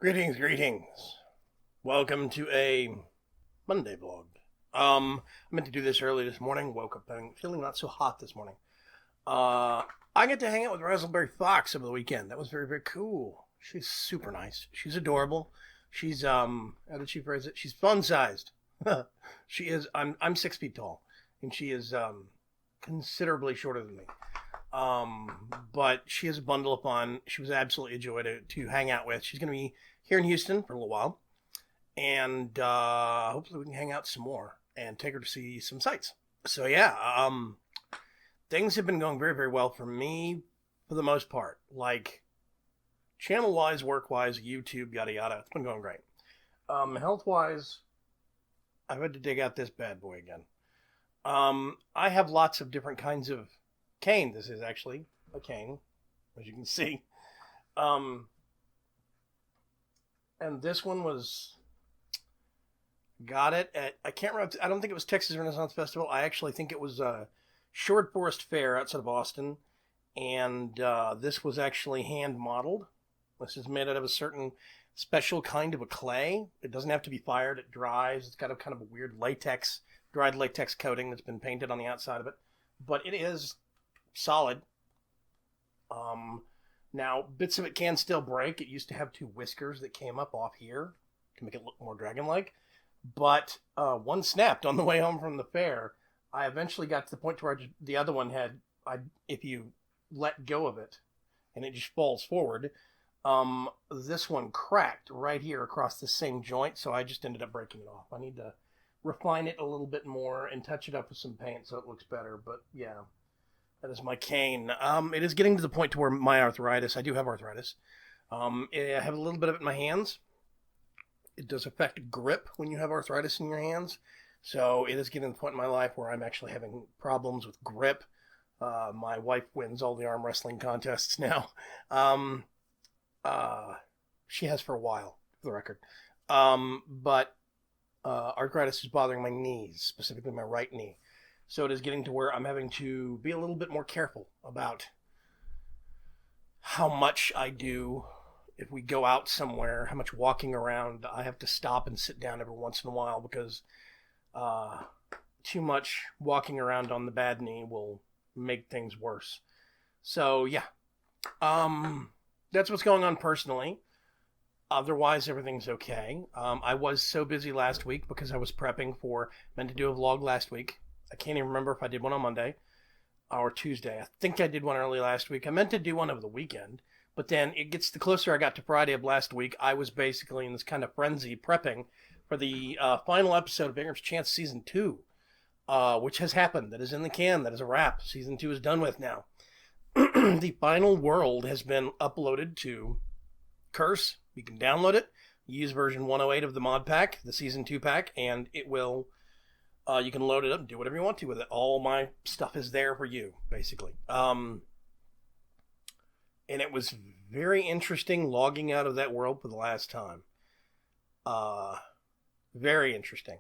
Greetings. Welcome to a Monday vlog. I meant to do this early this morning. Woke up feeling not so hot this morning. I get to hang out with RazzleberryFox over the weekend. That was very, very cool. She's super nice. She's adorable. She's how did she phrase it? She's fun-sized. She is. I'm 6 feet tall, and she is considerably shorter than me. But she is a bundle of fun. She was absolutely a joy to hang out with. She's going to be here in Houston for a little while, and hopefully we can hang out some more and take her to see some sights. So yeah, things have been going very, very well for me for the most part. Like channel-wise, work-wise, YouTube, yada yada. It's been going great. Health-wise, I've had to dig out this bad boy again. I have lots of different kinds of cane. This is actually a cane, as you can see. And this one got it at, I can't remember, I don't think it was Texas Renaissance Festival. I actually think it was Short Forest Fair outside of Austin. And this was actually hand modeled. This is made out of a certain special kind of a clay. It doesn't have to be fired. It dries. It's got a kind of a weird latex, dried latex coating that's been painted on the outside of it. But it is solid. Now, bits of it can still break. It used to have two whiskers that came up off here to make it look more dragon-like. But one snapped on the way home from the fair. I eventually got to the point where the other one had, if you let go of it and it just falls forward, this one cracked right here across the same joint, so I just ended up breaking it off. I need to refine it a little bit more and touch it up with some paint so it looks better, but yeah. That is my cane. It is getting to the point to where my arthritis, I do have arthritis. I have a little bit of it in my hands. It does affect grip when you have arthritis in your hands. So it is getting to the point in my life where I'm actually having problems with grip. My wife wins all the arm wrestling contests now. She has for a while, for the record. But arthritis is bothering my knees, specifically my right knee. So it is getting to where I'm having to be a little bit more careful about how much I do if we go out somewhere, how much walking around. I have to stop and sit down every once in a while because too much walking around on the bad knee will make things worse. So yeah, that's what's going on personally. Otherwise, everything's okay. I was so busy last week because I was prepping meant to do a vlog last week. I can't even remember if I did one on Monday or Tuesday. I think I did one early last week. I meant to do one over the weekend, but then the closer I got to Friday of last week, I was basically in this kind of frenzy prepping for the final episode of Vaygrim's Chance Season 2, which has happened. That is in the can. That is a wrap. Season 2 is done with now. The final world has been uploaded to Curse. You can download it. Use version 108 of the mod pack, the Season 2 pack, and it will... you can load it up and do whatever you want to with it. All my stuff is there for you, basically. And it was very interesting logging out of that world for the last time. Very interesting.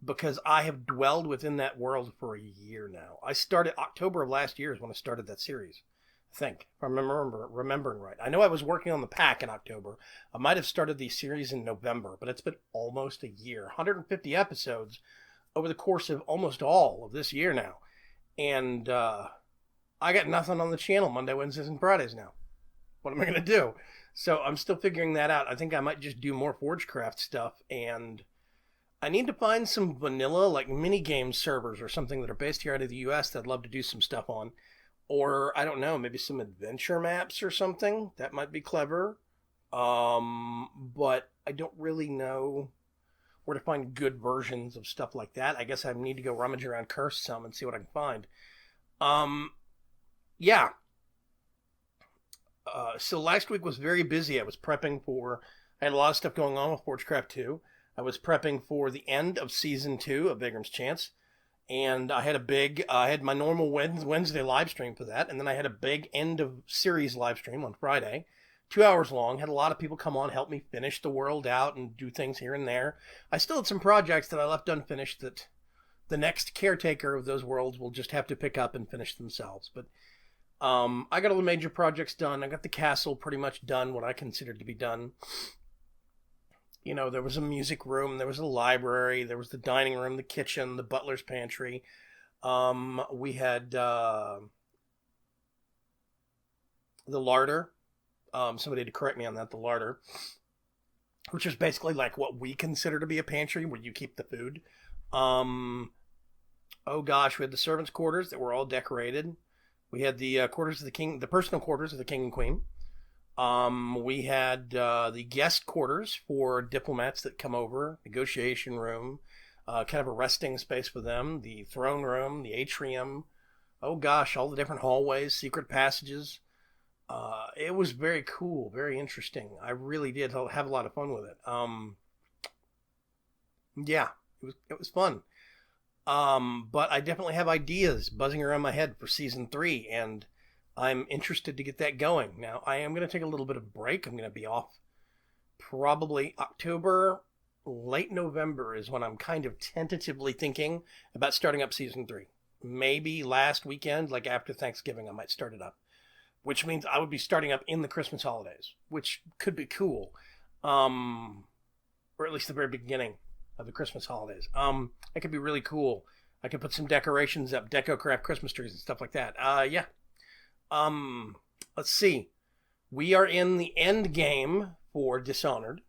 Because I have dwelled within that world for a year now. I started, October of last year is when I started that series. I think, if I'm remembering right. I know I was working on the pack in October. I might have started the series in November, but it's been almost a year. 150 episodes over the course of almost all of this year now. And I got nothing on the channel Monday, Wednesdays, and Fridays now. What am I going to do? So I'm still figuring that out. I think I might just do more Forgecraft stuff. And I need to find some vanilla, like mini-game servers or something that are based here out of the US that I'd love to do some stuff on. Or, I don't know, maybe some adventure maps or something. That might be clever. But I don't really know where to find good versions of stuff like that. I guess I need to go rummage around Curse some and see what I can find. Yeah. So last week was very busy. I was prepping I had a lot of stuff going on with Forgecraft 2. I was prepping for the end of Season 2 of Vaygrim's Chance. And I had I had my normal Wednesday live stream for that. And then I had a big end of series live stream on Friday. 2 hours long. Had a lot of people come on, help me finish the world out and do things here and there. I still had some projects that I left unfinished that the next caretaker of those worlds will just have to pick up and finish themselves. But I got all the major projects done. I got the castle pretty much done, what I considered to be done. You know, there was a music room, there was a library, there was the dining room, the kitchen, the butler's pantry. We had the larder. Somebody had to correct me on that. The larder, which is basically like what we consider to be a pantry, where you keep the food. Um, oh gosh, we had the servants' quarters that were all decorated. We had the quarters of the king, the personal quarters of the king and queen. We had the guest quarters for diplomats that come over, negotiation room, kind of a resting space for them, the throne room, the atrium. Oh gosh, all the different hallways, secret passages. It was very cool, very interesting. I really did have a lot of fun with it. Yeah, it was fun. But I definitely have ideas buzzing around my head for season 3, and I'm interested to get that going. Now, I am going to take a little bit of a break. I'm going to be off probably October, late November is when I'm kind of tentatively thinking about starting up season 3. Maybe last weekend, like after Thanksgiving, I might start it up, which means I would be starting up in the Christmas holidays, which could be cool. Or at least the very beginning of the Christmas holidays. It could be really cool. I could put some decorations up, DecoCraft Christmas trees and stuff like that. Yeah. Let's see. We are in the end game for Dishonored.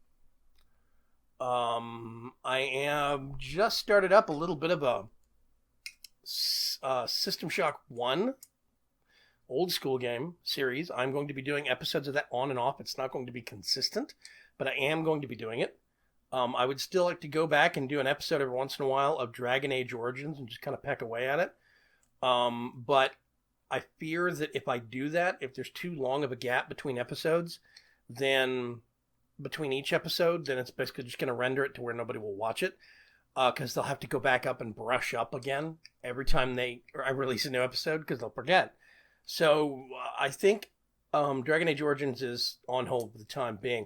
I am just started up a little bit of a System Shock 1 old school game series. I'm going to be doing episodes of that on and off. It's not going to be consistent, but I am going to be doing it. I would still like to go back and do an episode every once in a while of Dragon Age Origins and just kind of peck away at it. But I fear that if I do that, if there's too long of a gap between episodes, then between each episode, then it's basically just going to render it to where nobody will watch it. Because they'll have to go back up and brush up again every time I release a new episode, because they'll forget. So I think Dragon Age Origins is on hold for the time being.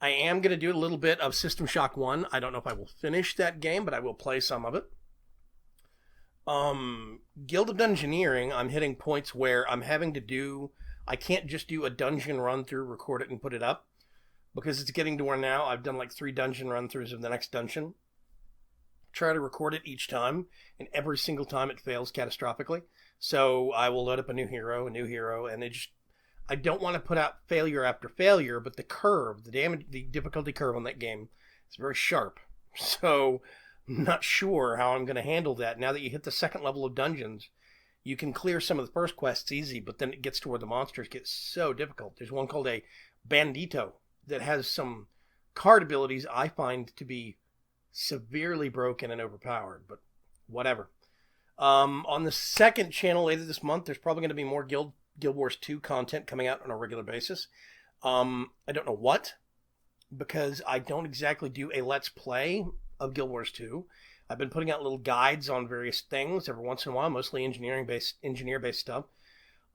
I am going to do a little bit of System Shock 1. I don't know if I will finish that game, but I will play some of it. Guild of Dungeoneering, I'm hitting points where I'm having to do... I can't just do a dungeon run through, record it, and put it up. Because it's getting to where now I've done like 3 dungeon run-throughs of the next dungeon. Try to record it each time, and every single time it fails catastrophically. So I will load up a new hero, and I don't want to put out failure after failure, but the difficulty curve on that game is very sharp. So I'm not sure how I'm going to handle that. Now that you hit the second level of dungeons, you can clear some of the first quests easy, but then it gets to where the monsters get so difficult. There's one called a Bandito that has some card abilities I find to be severely broken and overpowered, but whatever. On the second channel later this month, there's probably going to be more Guild Wars 2 content coming out on a regular basis. I don't know what, because I don't exactly do a Let's Play of Guild Wars 2. I've been putting out little guides on various things every once in a while, mostly engineer-based stuff.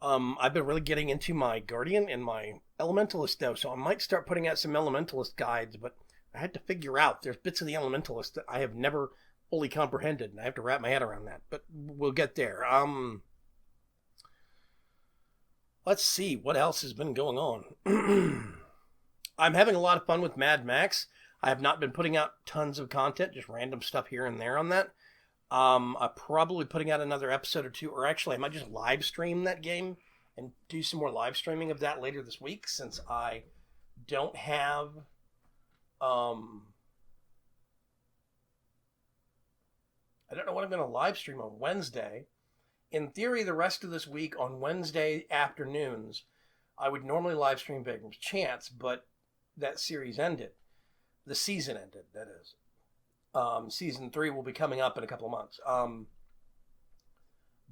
I've been really getting into my Guardian and my Elementalist, though, so I might start putting out some Elementalist guides, but I had to figure out there's bits of the Elementalist that I have never fully comprehended, and I have to wrap my head around that, but we'll get there. Let's see what else has been going on. I'm having a lot of fun with Mad Max. I have not been putting out tons of content, just random stuff here and there on that. I'm probably putting out another episode or 2, or actually I might just live stream that game and do some more live streaming of that later this week, since I don't have I don't know what I'm going to live stream on Wednesday. In theory, the rest of this week on Wednesday afternoons, I would normally live stream Vaygrim's Chance, but that series ended. The season ended, that is. Season 3 will be coming up in a couple of months.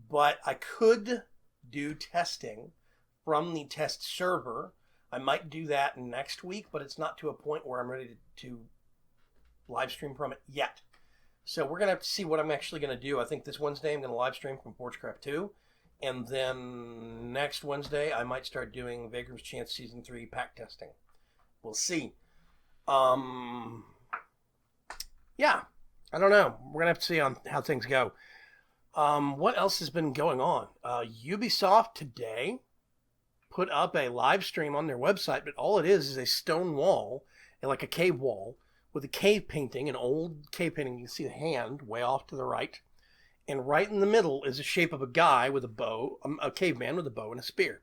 But I could do testing from the test server. I might do that next week, but it's not to a point where I'm ready to live stream from it yet. So we're going to have to see what I'm actually going to do. I think this Wednesday I'm going to live stream from Forgecraft 2. And then next Wednesday I might start doing Vaygrim's Chance Season 3 pack testing. We'll see. Yeah, I don't know. We're going to have to see how things go. What else has been going on? Ubisoft today put up a live stream on their website, but all it is a stone wall, like a cave wall, with a cave painting, an old cave painting. You can see the hand way off to the right. And right in the middle is the shape of a guy with a bow, a caveman with a bow and a spear.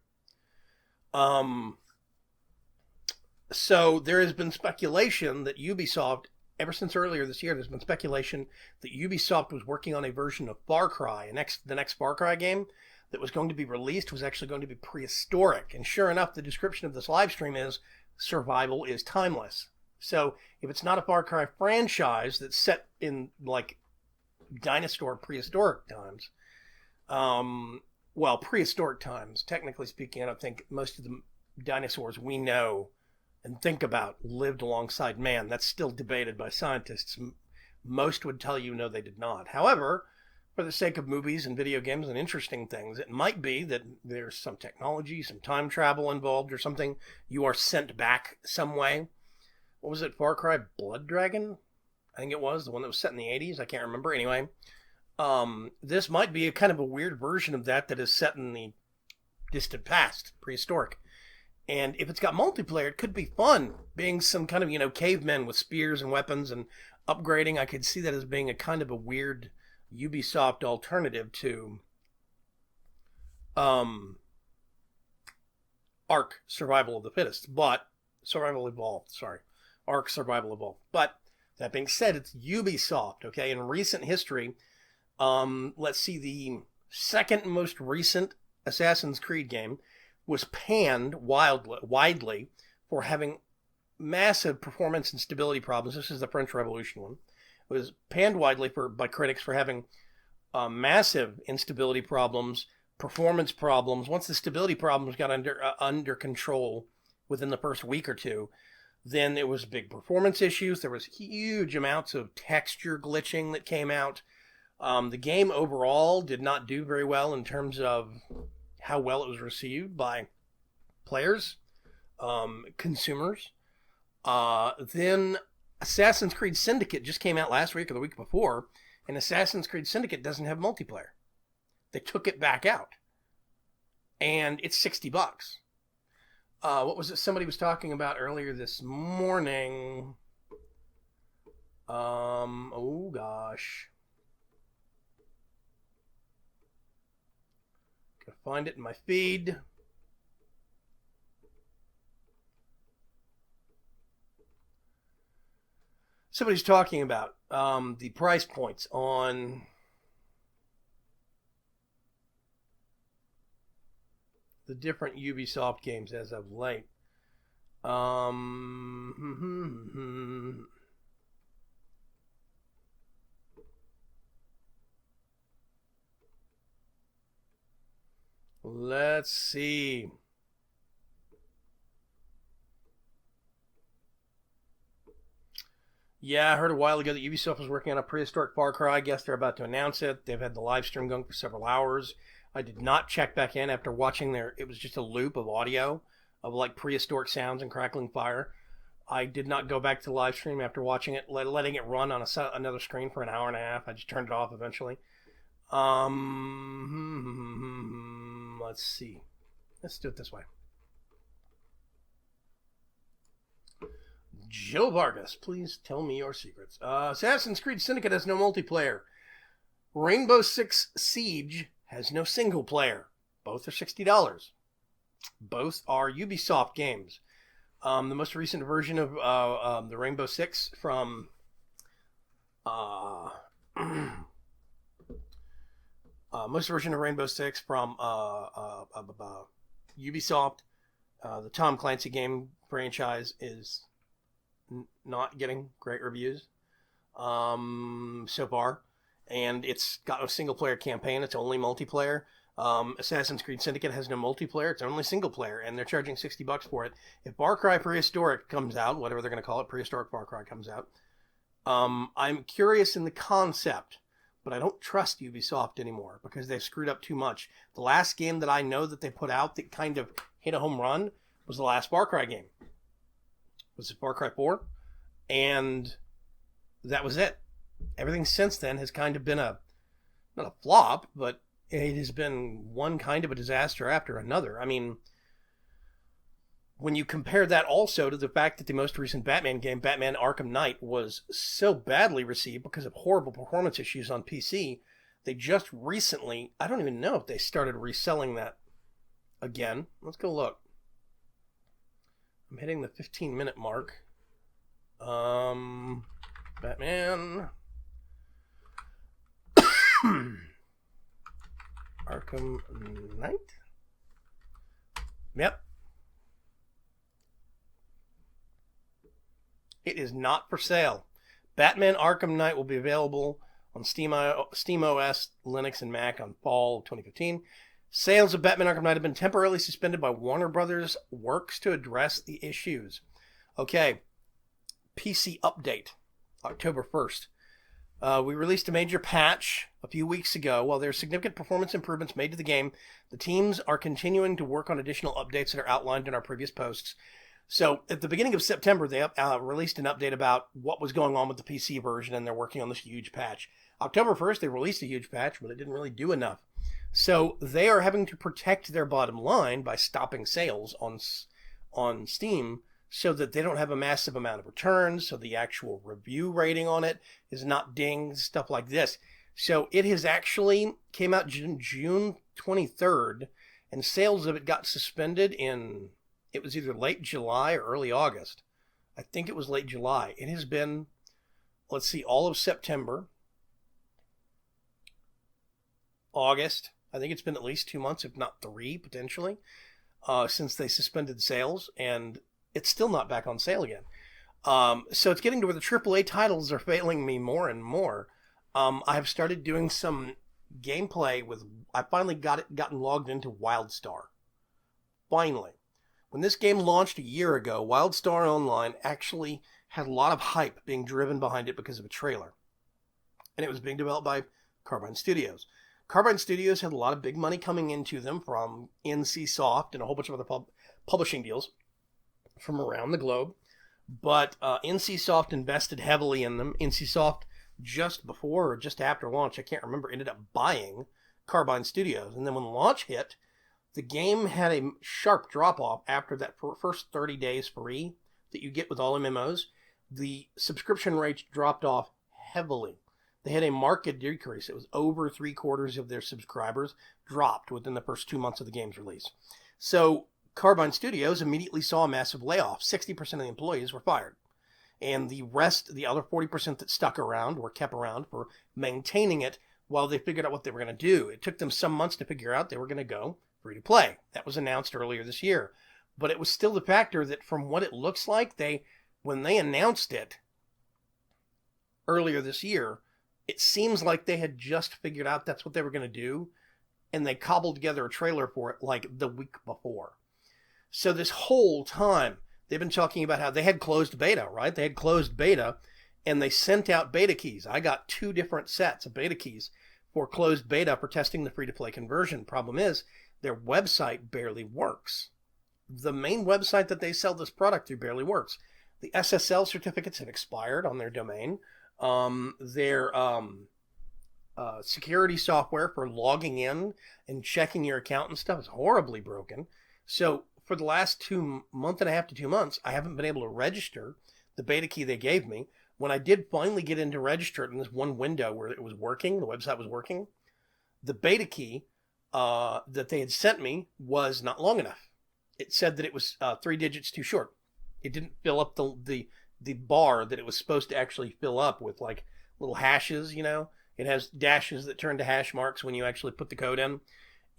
So there has been speculation that Ubisoft, ever since earlier this year, there's been speculation that Ubisoft was working on a version of Far Cry, the next Far Cry game that was going to be released was actually going to be prehistoric. And sure enough, the description of this live stream is survival is timeless. So if it's not a Far Cry franchise that's set in like dinosaur prehistoric times, well, prehistoric times, technically speaking, I don't think most of the dinosaurs we know and think about lived alongside man. That's still debated by scientists. Most would tell you no, they did not. However, for the sake of movies and video games and interesting things, it might be that there's some technology, some time travel involved or something. You are sent back some way. What was it? Far Cry Blood Dragon? I think it was the one that was set in the 80s. I can't remember. Anyway, this might be a kind of a weird version of that is set in the distant past, prehistoric. And if it's got multiplayer, it could be fun. Being some kind of, cavemen with spears and weapons and upgrading, I could see that as being a kind of a weird Ubisoft alternative to Ark Survival of the Fittest. But, Survival Evolved, sorry. Ark Survival Evolved. But, that being said, it's Ubisoft, okay? In recent history, let's see, the second most recent Assassin's Creed game was panned widely for having massive performance and stability problems. This is the French Revolution one. It was panned widely by critics for having massive instability problems, performance problems. Once the stability problems got under control within the first week or two, then there was big performance issues. There was huge amounts of texture glitching that came out. The game overall did not do very well in terms of how well it was received by players, consumers. Then Assassin's Creed Syndicate just came out last week or the week before, and Assassin's Creed Syndicate doesn't have multiplayer. They took it back out, and it's $60. What was it somebody was talking about earlier this morning? Oh gosh. Gotta find it in my feed. Somebody's talking about the price points on the different Ubisoft games as of late. Let's see. Yeah, I heard a while ago that Ubisoft was working on a prehistoric Far Cry. I guess they're about to announce it. They've had the live stream going for several hours. I did not check back in after watching it was just a loop of audio of like prehistoric sounds and crackling fire. I did not go back to the live stream after watching it, letting it run on another screen for an hour and a half. I just turned it off eventually. Let's see. Let's do it this way. Joe Vargas, please tell me your secrets. Assassin's Creed Syndicate has no multiplayer. Rainbow Six Siege has no single player. Both are $60. Both are Ubisoft games. The most recent version of the Rainbow Six from Ubisoft, the Tom Clancy game franchise, is not getting great reviews so far, and it's got a single player campaign. It's only multiplayer. Assassin's Creed Syndicate has no multiplayer. It's only single player, and they're charging $60 for it. If Far Cry Prehistoric comes out, whatever they're going to call it, Prehistoric Far Cry comes out, I'm curious in the concept, but I don't trust Ubisoft anymore because they've screwed up too much. The last game that I know that they put out that kind of hit a home run was the last Far Cry game. Was it Far Cry 4? And that was it. Everything since then has kind of been not a flop, but it has been one kind of a disaster after another. I mean, when you compare that also to the fact that the most recent Batman game, Batman Arkham Knight, was so badly received because of horrible performance issues on PC, they just recently, I don't even know if they started reselling that again. Let's go look. I'm hitting the 15-minute mark. Batman Arkham Knight? Yep. It is not for sale. Batman Arkham Knight will be available on Steam OS, Linux, and Mac on fall of 2015. Sales of Batman Arkham Knight have been temporarily suspended by Warner Brothers Works to address the issues. Okay, PC update, October 1st. We released a major patch a few weeks ago. While there are significant performance improvements made to the game, the teams are continuing to work on additional updates that are outlined in our previous posts. So at the beginning of September, they released an update about what was going on with the PC version, and they're working on this huge patch. October 1st, they released a huge patch, but it didn't really do enough. So they are having to protect their bottom line by stopping sales on Steam so that they don't have a massive amount of returns, so the actual review rating on it is not dinged, stuff like this. So it has actually came out June 23rd, and sales of it got suspended in... It was either late July or early August. I think it was late July. It has been, let's see, all of September, August. I think it's been at least 2 months, if not 3, potentially, since they suspended sales, and it's still not back on sale again. So it's getting to where the AAA titles are failing me more and more. I have started doing some gameplay with... I finally gotten logged into Wildstar. Finally. When this game launched a year ago, Wildstar Online actually had a lot of hype being driven behind it because of a trailer. And it was being developed by Carbine Studios. Carbine Studios had a lot of big money coming into them from NCSoft and a whole bunch of other publishing deals from around the globe. But NCSoft invested heavily in them. NCSoft, just before or just after launch, I can't remember, ended up buying Carbine Studios. And then when launch hit, the game had a sharp drop-off after that first 30 days free that you get with all MMOs. The subscription rates dropped off heavily. They had a marked decrease. It was over 3/4 of their subscribers dropped within the first 2 months of the game's release. So Carbine Studios immediately saw a massive layoff. 60% of the employees were fired. And the rest, the other 40% that stuck around or kept around for maintaining it while they figured out what they were going to do. It took them some months to figure out they were going to go free to play. That was announced earlier this year. But it was still the factor that from what it looks like, when they announced it earlier this year, it seems like they had just figured out that's what they were going to do, and they cobbled together a trailer for it like the week before. So this whole time, they've been talking about how they had closed beta, right? They had closed beta, and they sent out beta keys. I got 2 different sets of beta keys for closed beta for testing the free-to-play conversion. Problem is, their website barely works. The main website that they sell this product through barely works. The SSL certificates have expired on their domain. Their security software for logging in and checking your account and stuff is horribly broken. So for the last month and a half to 2 months, I haven't been able to register the beta key they gave me. When I did finally get in to register it in this one window where it was working, the website was working, the beta key that they had sent me was not long enough. It said that it was 3 digits too short. It didn't fill up the bar that it was supposed to actually fill up with, like little hashes, you know. It has dashes that turn to hash marks when you actually put the code in.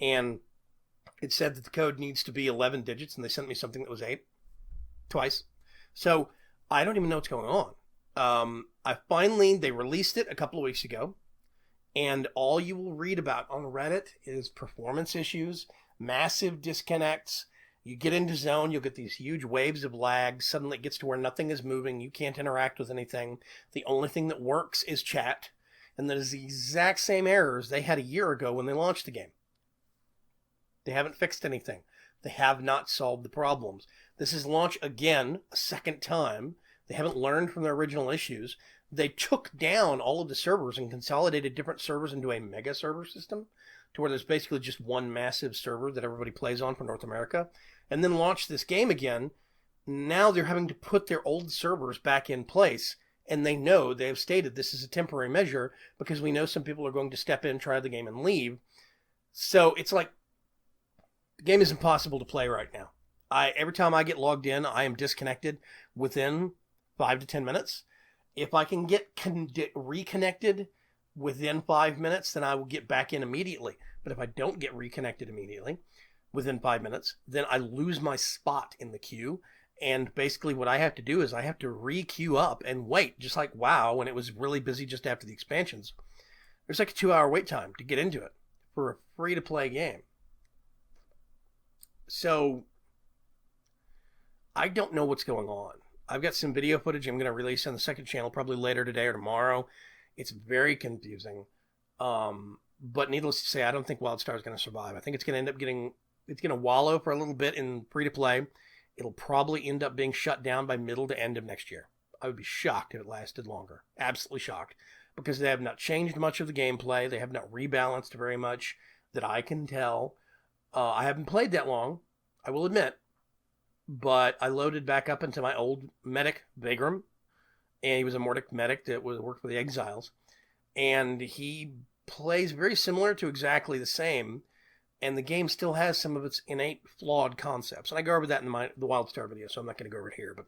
And it said that the code needs to be 11 digits, and they sent me something that was 8 twice. So I don't even know what's going on. They released it a couple of weeks ago. And all you will read about on Reddit is performance issues, massive disconnects. You get into zone, you'll get these huge waves of lag. Suddenly it gets to where nothing is moving. You can't interact with anything. The only thing that works is chat. And that is the exact same errors they had a year ago when they launched the game. They haven't fixed anything. They have not solved the problems. This is launch again, a second time. They haven't learned from their original issues. They took down all of the servers and consolidated different servers into a mega server system to where there's basically just one massive server that everybody plays on for North America. and then launch this game again, now they're having to put their old servers back in place. And they know, they have stated this is a temporary measure because we know some people are going to step in, try the game, and leave. So it's like the game is impossible to play right now. Every time I get logged in, I am disconnected within 5 to 10 minutes. If I can get reconnected within 5 minutes, then I will get back in immediately. But if I don't get reconnected immediately within 5 minutes, then I lose my spot in the queue. And basically what I have to do is I have to re-queue up and wait, just like WoW when it was really busy just after the expansions. There's like a 2-hour wait time to get into it for a free-to-play game. So I don't know what's going on. I've got some video footage I'm going to release on the second channel probably later today or tomorrow. It's very confusing. But needless to say, I don't think Wildstar is going to survive. I think it's going to end up it's going to wallow for a little bit in free-to-play. It'll probably end up being shut down by middle to end of next year. I would be shocked if it lasted longer. Absolutely shocked. Because they have not changed much of the gameplay. They have not rebalanced very much that I can tell. I haven't played that long, I will admit. But I loaded back up into my old medic, Vaygrim. And he was a Nordic medic that worked for the Exiles. And he plays very similar to exactly the same. And the game still has some of its innate flawed concepts. And I go over that in the Wildstar video, so I'm not going to go over it here. But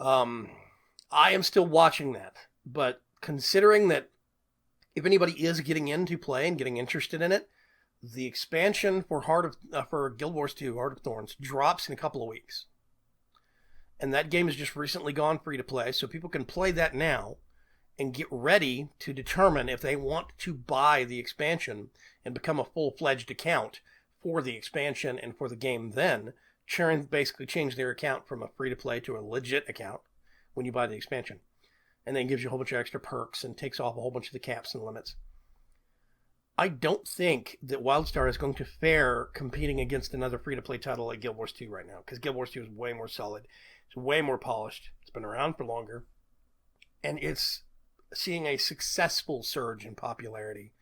I am still watching that. But considering that if anybody is getting into play and getting interested in it, the expansion for Guild Wars 2, Heart of Thorns, drops in a couple of weeks. And that game has just recently gone free to play, so people can play that now and get ready to determine if they want to buy the expansion and become a full-fledged account for the expansion and for the game then. Basically change their account from a free-to-play to a legit account when you buy the expansion. And then gives you a whole bunch of extra perks and takes off a whole bunch of the caps and limits. I don't think that Wildstar is going to fare competing against another free-to-play title like Guild Wars 2 right now, because Guild Wars 2 is way more solid. It's way more polished. It's been around for longer. And it's seeing a successful surge in popularity,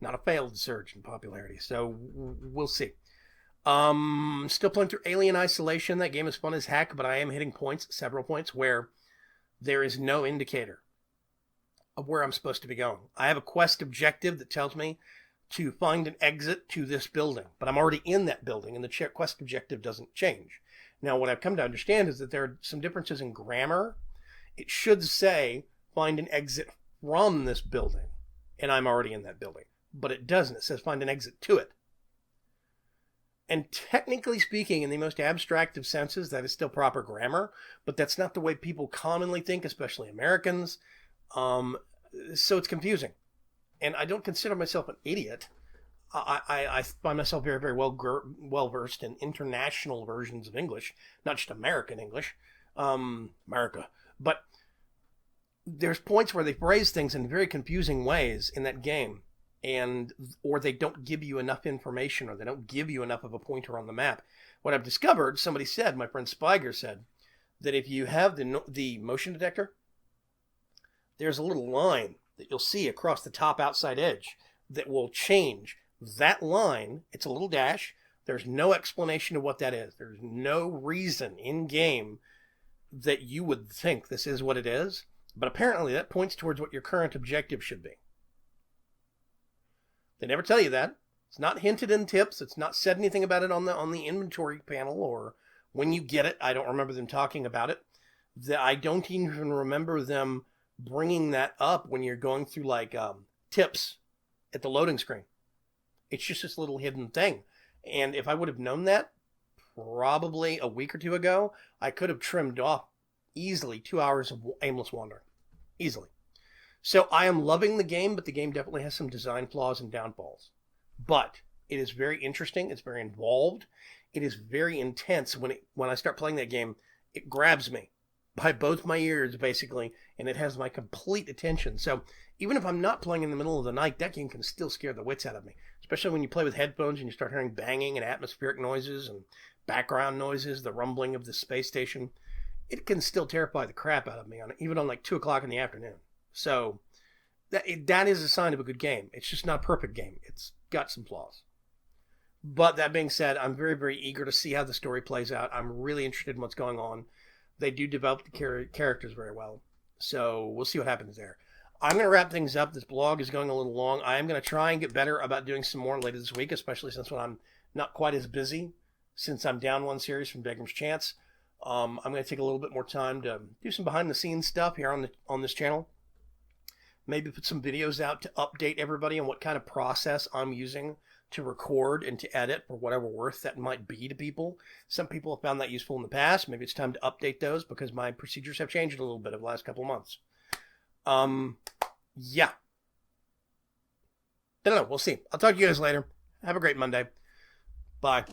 not a failed surge in popularity. So we'll see. Still playing through Alien Isolation. That game is fun as heck, but I am hitting several points, where there is no indicator of where I'm supposed to be going. I have a quest objective that tells me to find an exit to this building, but I'm already in that building, and the quest objective doesn't change. Now, what I've come to understand is that there are some differences in grammar. It should say, find an exit from this building, and I'm already in that building. But it doesn't. It says find an exit to it. And technically speaking, in the most abstract of senses, that is still proper grammar, but that's not the way people commonly think, especially Americans. So it's confusing. And I don't consider myself an idiot. I find myself very, very well versed in international versions of English, not just American English, America. But there's points where they phrase things in very confusing ways in that game, or they don't give you enough information, or they don't give you enough of a pointer on the map. What I've discovered, somebody said, my friend Spiger said, that if you have the motion detector, there's a little line that you'll see across the top outside edge that will change. That line, it's a little dash. There's no explanation of what that is. There's no reason in game that you would think this is what it is. But apparently that points towards what your current objective should be. They never tell you that. It's not hinted in tips. It's not said anything about it on the inventory panel or when you get it. I don't remember them talking about it. I don't even remember them bringing that up when you're going through like tips at the loading screen. It's just this little hidden thing. And if I would have known that probably a week or two ago, I could have trimmed off easily 2 hours of aimless wandering. Easily. So I am loving the game, but the game definitely has some design flaws and downfalls. But it is very interesting. It's very involved. It is very intense. When I start playing that game, it grabs me by both my ears, basically, and it has my complete attention. So even if I'm not playing in the middle of the night, that game can still scare the wits out of me, especially when you play with headphones and you start hearing banging and atmospheric noises and background noises, the rumbling of the space station. It can still terrify the crap out of me, even on like 2 o'clock in the afternoon. So that is a sign of a good game. It's just not a perfect game. It's got some flaws. But that being said, I'm very, very eager to see how the story plays out. I'm really interested in what's going on. They do develop the characters very well. So we'll see what happens there. I'm going to wrap things up. This blog is going a little long. I am going to try and get better about doing some more later this week, especially since when I'm not quite as busy, since I'm down one series from Vaygrim's Chance. I'm going to take a little bit more time to do some behind-the-scenes stuff here on this channel. Maybe put some videos out to update everybody on what kind of process I'm using to record and to edit for whatever worth that might be to people. Some people have found that useful in the past. Maybe it's time to update those because my procedures have changed a little bit over the last couple of months. Yeah. I don't know. We'll see. I'll talk to you guys later. Have a great Monday. Bye.